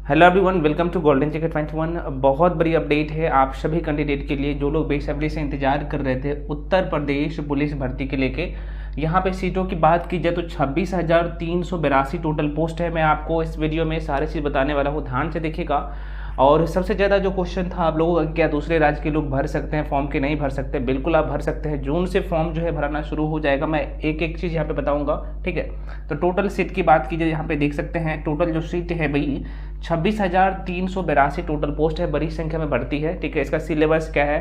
Hello everyone, welcome to golden ticket 21। बहुत बड़ी update है आप सभी कैंडिडेट के लिए जो लोग बेसब्री से इंतजार कर रहे थे उत्तर प्रदेश पुलिस भर्ती के लेके। यहाँ पे सीटों की बात की जाए तो 26,382 टोटल पोस्ट है। मैं आपको इस वीडियो में सारी चीज़ बताने वाला हूँ, ध्यान से देखिएगा। और सबसे ज़्यादा जो क्वेश्चन था आप लोगों का, क्या दूसरे राज्य के लोग भर सकते हैं फॉर्म के नहीं भर सकते? बिल्कुल आप भर सकते हैं। जून से फॉर्म जो है भरना शुरू हो जाएगा। मैं एक एक चीज़ यहाँ पे बताऊंगा, ठीक है। तो टोटल सीट की बात की जाए, यहाँ पे देख सकते हैं टोटल जो सीट है भाई 26,382 टोटल पोस्ट है, बड़ी संख्या में भर्ती है, ठीक है। इसका सिलेबस क्या है,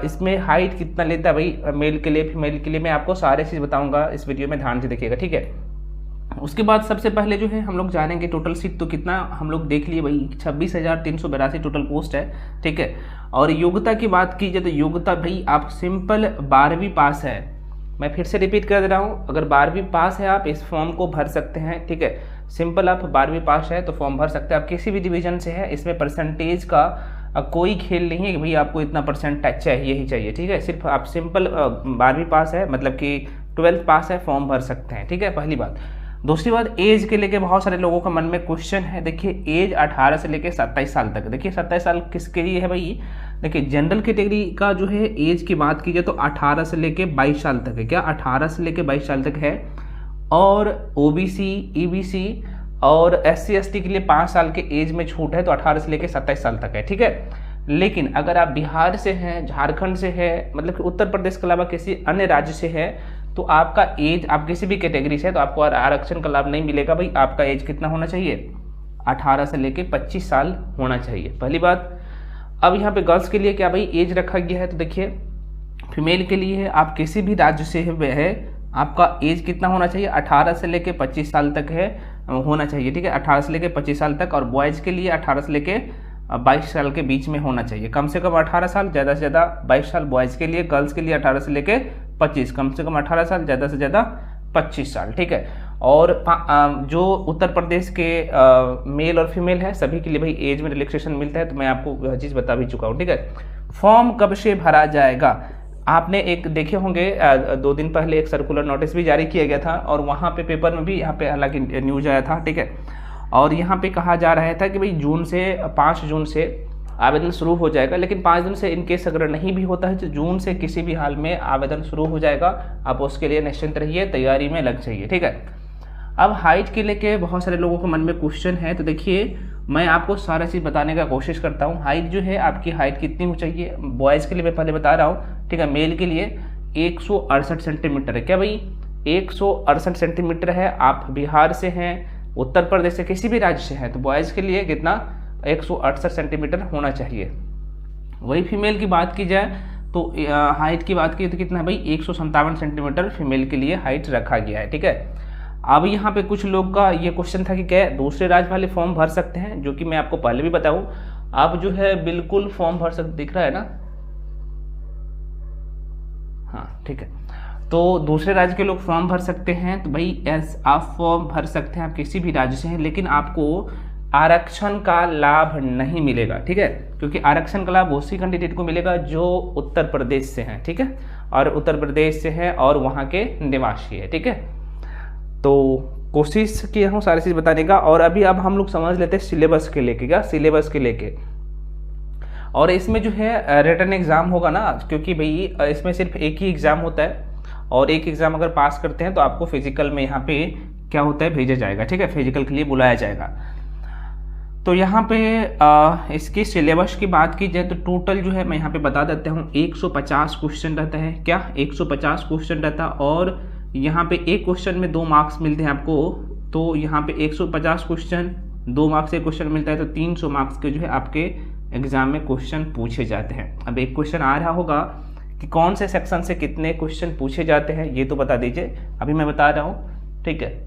इसमें हाइट कितना लेता है भाई मेल के लिए फीमेल के लिए, मैं आपको सारे चीज़ बताऊंगा इस वीडियो में, ध्यान से देखिएगा, ठीक है। उसके बाद सबसे पहले जो है हम लोग जानेंगे टोटल सीट तो कितना हम लोग देख लिए भाई 26,382 टोटल पोस्ट है, ठीक है। और योग्यता की बात की जाए तो योग्यता भाई आप सिंपल 12वीं पास है। मैं फिर से रिपीट कर दे रहा हूँ, अगर 12वीं पास है आप इस फॉर्म को भर सकते हैं, ठीक है। सिंपल आप 12वीं पास है तो फॉर्म भर सकते हैं। आप किसी भी डिवीजन से है, इसमें परसेंटेज का कोई खेल नहीं है कि भाई आपको इतना परसेंट चाहिए ही चाहिए, ठीक है। सिर्फ आप सिंपल 12वीं पास है, मतलब कि 12th पास है, फॉर्म भर सकते हैं, ठीक है, पहली बात। दूसरी बात, एज के लेके बहुत सारे लोगों का मन में क्वेश्चन है। देखिए एज 18 से लेके 27 साल तक। देखिए 27 साल किसके लिए है भाई? देखिए जनरल कैटेगरी का जो है एज की बात की जाए तो 18 से लेके 22 साल तक है। क्या 18 से लेके 22 साल तक है? और ओबीसी, ईबीसी और SC ST के लिए 5 साल के एज में छूट है, तो 18 से लेके 27 साल तक है, ठीक है। लेकिन अगर आप बिहार से हैं, झारखंड से है, मतलब कि उत्तर प्रदेश के अलावा किसी अन्य राज्य से है, तो आपका एज, आप किसी भी कैटेगरी से है तो आपको आरक्षण का लाभ नहीं मिलेगा भाई। आपका एज कितना होना चाहिए? 18 से लेके 25 साल होना चाहिए, पहली बात। अब यहाँ पे गर्ल्स के लिए क्या भाई एज रखा गया है, तो देखिए फीमेल के लिए है, आप किसी भी राज्य से है, आपका एज कितना होना चाहिए? 18 से लेके 25 साल तक है होना चाहिए, ठीक है। 18 से लेके 25 साल तक। और बॉयज़ के लिए 18 से लेके 22 साल के बीच में होना चाहिए, कम से कम 18 साल, ज़्यादा से ज़्यादा 22 साल बॉयज़ के लिए। गर्ल्स के लिए 18 से लेके 25, कम से कम 18 साल, ज़्यादा से ज़्यादा 25 साल, ठीक है। और जो उत्तर प्रदेश के मेल और फीमेल है सभी के लिए भाई एज में रिलैक्सेशन मिलता है, तो मैं आपको वह चीज़ बता भी चुका हूँ, ठीक है। फॉर्म कब से भरा जाएगा? आपने एक देखे होंगे 2 दिन पहले एक सर्कुलर नोटिस भी जारी किया गया था, और वहाँ पे पेपर में भी यहाँ पे हालांकि न्यूज आया था, ठीक है। और यहाँ पे कहा जा रहा था कि भाई 5 जून से आवेदन शुरू हो जाएगा। लेकिन 5 दिन से इनकेस अगर नहीं भी होता है तो जून से किसी भी हाल में आवेदन शुरू हो जाएगा। आप उसके लिए निश्चिंत रहिए, तैयारी में लग जाइए, ठीक है। अब हाइट के लेके बहुत सारे लोगों के मन में क्वेश्चन है, तो देखिए मैं आपको सारा चीज़ बताने का कोशिश करता हूँ। हाइट जो है आपकी हाइट कितनी हो चाहिए? बॉयज़ के लिए मैं पहले बता रहा हूँ, ठीक है। मेल के लिए 168 सेंटीमीटर है। क्या भाई 168 सेंटीमीटर है? आप बिहार से हैं, उत्तर प्रदेश से, किसी भी राज्य से हैं, तो बॉयज़ के लिए कितना 168 सेंटीमीटर होना चाहिए। वही फीमेल की बात की जाए तो हाइट की बात की तो कितना है भाई 157 सेंटीमीटर फीमेल के लिए हाइट रखा गया है, ठीक है। अब यहाँ पे कुछ लोग का ये क्वेश्चन था कि क्या दूसरे राज्य वाले फॉर्म भर सकते हैं, जो कि मैं आपको पहले भी बताऊँ। आप जो है बिल्कुल फॉर्म भर सकते, दिख रहा है ना? हाँ, ठीक है। तो दूसरे राज्य के लोग फॉर्म भर सकते हैं, तो भाई आप फॉर्म भर सकते हैं, आप किसी भी राज्य से हैं, लेकिन आपको आरक्षण का लाभ नहीं मिलेगा, ठीक है। क्योंकि आरक्षण का लाभ उसी कैंडिडेट को मिलेगा जो उत्तर प्रदेश से हैं, ठीक है, और उत्तर प्रदेश से है और वहाँ के निवासी है, ठीक है। तो कोशिश किया हूँ सारी चीज़ बताने का। और अभी अब हम लोग समझ लेते हैं सिलेबस के लेके, क्या सिलेबस के लेके। और इसमें जो है रिटन एग्जाम होगा ना, क्योंकि भाई इसमें सिर्फ एक ही एग्जाम होता है, और एक एग्जाम अगर पास करते हैं तो आपको फिजिकल में यहाँ पे क्या होता है भेजा जाएगा, ठीक है, फिजिकल के लिए बुलाया जाएगा। तो यहाँ पे इसके सिलेबस की बात की जाए तो टोटल जो है मैं यहाँ पे बता देता हूँ 150 क्वेश्चन रहता है। क्या 150 क्वेश्चन रहता है, और यहाँ पे एक क्वेश्चन में 2 मार्क्स मिलते हैं आपको। तो यहाँ पे 150 क्वेश्चन, 2 मार्क्स से क्वेश्चन मिलता है, तो 300 मार्क्स के जो है आपके एग्जाम में क्वेश्चन पूछे जाते हैं। अब एक क्वेश्चन आ रहा होगा कि कौन से सेक्शन से कितने क्वेश्चन पूछे जाते हैं, ये तो बता दीजिए, अभी मैं बता रहा हूँ, ठीक है।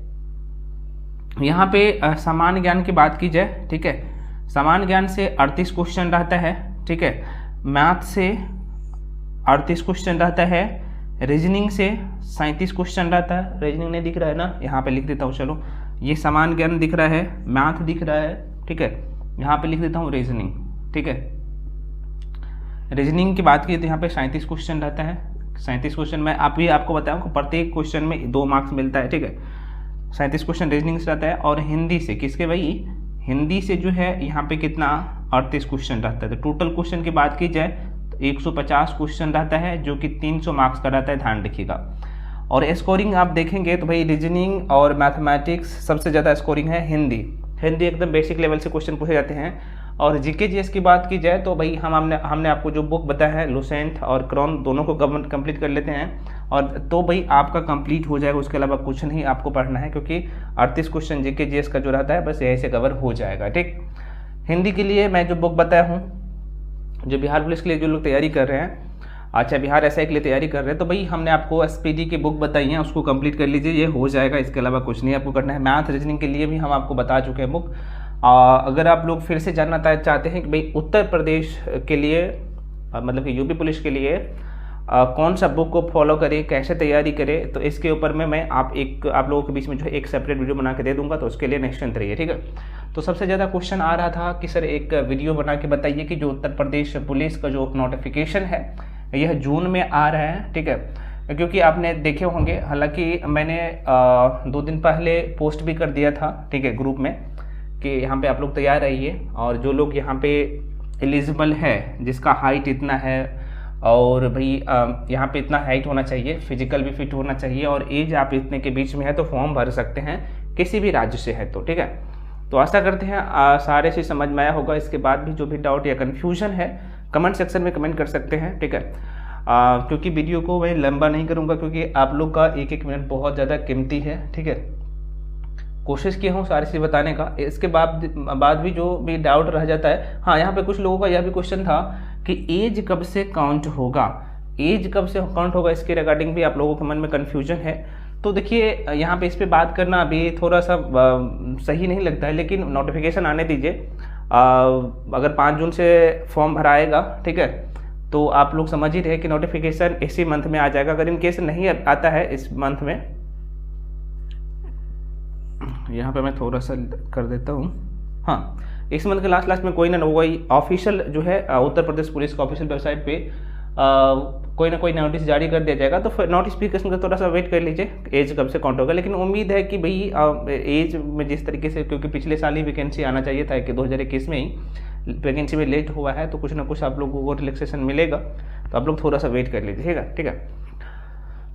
यहाँ पे सामान्य ज्ञान की बात की जाए, ठीक है, सामान्य ज्ञान से 38 क्वेश्चन रहता है, ठीक है। मैथ से 38 क्वेश्चन रहता है, रीजनिंग से 37 क्वेश्चन रहता है। रीजनिंग नहीं दिख रहा है ना, यहाँ पे लिख देता हूँ, चलो ये सामान्य ज्ञान दिख रहा है, मैथ दिख रहा है, ठीक है, यहाँ पे लिख देता हूँ रीजनिंग, ठीक है। रीजनिंग की बात की तो यहाँ पे 37 क्वेश्चन रहता है। 37 क्वेश्चन मैं आपको बताऊँ कि प्रत्येक क्वेश्चन में 2 मार्क्स मिलता है, ठीक है। 37 क्वेश्चन रीजनिंग से रहता है। और हिंदी से किसके भाई? हिंदी से जो है यहाँ पे कितना 38 क्वेश्चन रहता है। तो टोटल क्वेश्चन की बात की जाए तो 150 क्वेश्चन रहता है, जो कि 300 मार्क्स का रहता है, ध्यान रखिएगा। और स्कोरिंग आप देखेंगे तो भाई रीजनिंग और मैथमेटिक्स सबसे ज़्यादा स्कोरिंग है हिंदी एकदम बेसिक लेवल से क्वेश्चन पूछे जाते हैं। और जीके जीएस की बात की जाए तो भाई हमने आपको जो बुक बताया है लुसेंट और क्रॉन दोनों को कंप्लीट कर लेते हैं, और तो भाई आपका कंप्लीट हो जाएगा। उसके अलावा कुछ नहीं आपको पढ़ना है, क्योंकि 38 क्वेश्चन जीके जीएस का जो रहता है बस यही से कवर हो जाएगा। ठीक, हिंदी के लिए मैं जो बुक बताया हूँ, जो बिहार पुलिस के लिए जो लोग तैयारी कर रहे हैं, अच्छा बिहार एसआई के लिए तैयारी कर रहे हैं, तो भाई हमने आपको एसपीडी की बुक बताई है, उसको कंप्लीट कर लीजिए, ये हो जाएगा। इसके अलावा कुछ नहीं आपको करना है। मैथ रीजनिंग के लिए भी हम आपको बता चुके हैं बुक। अगर आप लोग फिर से जानना चाहते हैं कि भाई उत्तर प्रदेश के लिए मतलब कि यूपी पुलिस के लिए कौन सा बुक को फॉलो करें, कैसे तैयारी करें, तो इसके ऊपर में मैं आप लोगों के बीच में जो है एक सेपरेट वीडियो बना के दे दूंगा, तो उसके लिए नेक्स्ट टाइम रहिए। ठीक है, तो सबसे ज़्यादा क्वेश्चन आ रहा था कि सर एक वीडियो बना के बताइए कि जो उत्तर प्रदेश पुलिस का जो नोटिफिकेशन है यह जून में आ रहा है। ठीक है, क्योंकि आपने देखे होंगे, हालांकि मैंने 2 दिन पहले पोस्ट भी कर दिया था, ठीक है, ग्रुप में, कि यहाँ पे आप लोग तैयार रहिए, और जो लोग यहाँ पे एलिजिबल है, जिसका हाइट इतना है और भाई यहाँ पे इतना हाइट होना चाहिए, फिजिकल भी फिट होना चाहिए, और एज आप इतने के बीच में है, तो फॉर्म भर सकते हैं, किसी भी राज्य से है तो। ठीक है, तो आशा करते हैं सारे चीज़ समझ में आया होगा। इसके बाद भी जो भी डाउट या कन्फ्यूजन है कमेंट सेक्शन में कमेंट कर सकते हैं। ठीक है, क्योंकि वीडियो को मैं लंबा नहीं करूँगा, क्योंकि आप लोग का एक मिनट बहुत ज़्यादा कीमती है। ठीक है, कोशिश किया हूँ सारी चीज़ बताने का। इसके बाद भी जो भी डाउट रह जाता है, हाँ, यहाँ पे कुछ लोगों का यह भी क्वेश्चन था कि एज कब से काउंट होगा, एज कब से काउंट होगा, इसके रिगार्डिंग भी आप लोगों के मन में कन्फ्यूजन है। तो देखिए, यहाँ पे इस पर बात करना अभी थोड़ा सा सही नहीं लगता है, लेकिन नोटिफिकेशन आने दीजिए। अगर 5 जून से फॉर्म भराएगा, ठीक है, तो आप लोग समझ ही रहे कि नोटिफिकेशन इसी मंथ में आ जाएगा। अगर इन केस नहीं आता है इस मंथ में, यहाँ पे मैं थोड़ा सा कर देता हूँ, हाँ, इस मंथ के लास्ट में कोई ना कोई ऑफिशियल जो है उत्तर प्रदेश पुलिस का ऑफिशियल वेबसाइट पे कोई ना कोई नोटिस जारी कर दिया जाएगा। तो फिर नोटिफिकेशन का थोड़ा सा वेट कर लीजिए, एज कब से काउंट होगा। लेकिन उम्मीद है कि भाई एज में जिस तरीके से, क्योंकि पिछले साल ही वैकेंसी आना चाहिए था कि 2021 में ही वैकेंसी में लेट हुआ है, तो कुछ ना कुछ आप लोगों को रिलैक्सेशन मिलेगा, तो आप लोग थोड़ा सा वेट कर लीजिएगा। ठीक है,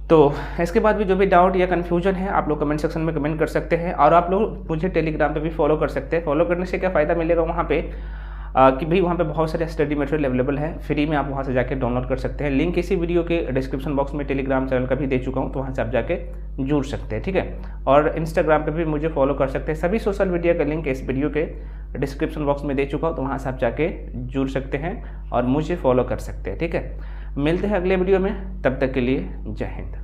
तो इसके बाद भी जो भी डाउट या कन्फ्यूजन है आप लोग कमेंट सेक्शन में कमेंट कर सकते हैं, और आप लोग मुझे टेलीग्राम पे भी फॉलो कर सकते हैं। फॉलो करने से क्या फ़ायदा मिलेगा वहाँ पे कि भाई वहाँ पे बहुत सारे स्टडी मटेरियल अवेलेबल है, फ्री में आप वहाँ से जाके डाउनलोड कर सकते हैं। लिंक इसी वीडियो के डिस्क्रिप्शन बॉक्स में टेलीग्राम चैनल का भी दे चुका हूँ, तो वहाँ से आप जाके जुड़ सकते हैं। ठीक है, और इंस्टाग्राम पे भी मुझे फॉलो कर सकते हैं। सभी सोशल मीडिया का लिंक इस वीडियो के डिस्क्रिप्शन बॉक्स में दे चुका हूँ, तो वहाँ से आप जाके जुड़ सकते हैं और मुझे फॉलो कर सकते हैं। ठीक है, मिलते हैं अगले वीडियो में, तब तक के लिए जय हिंद।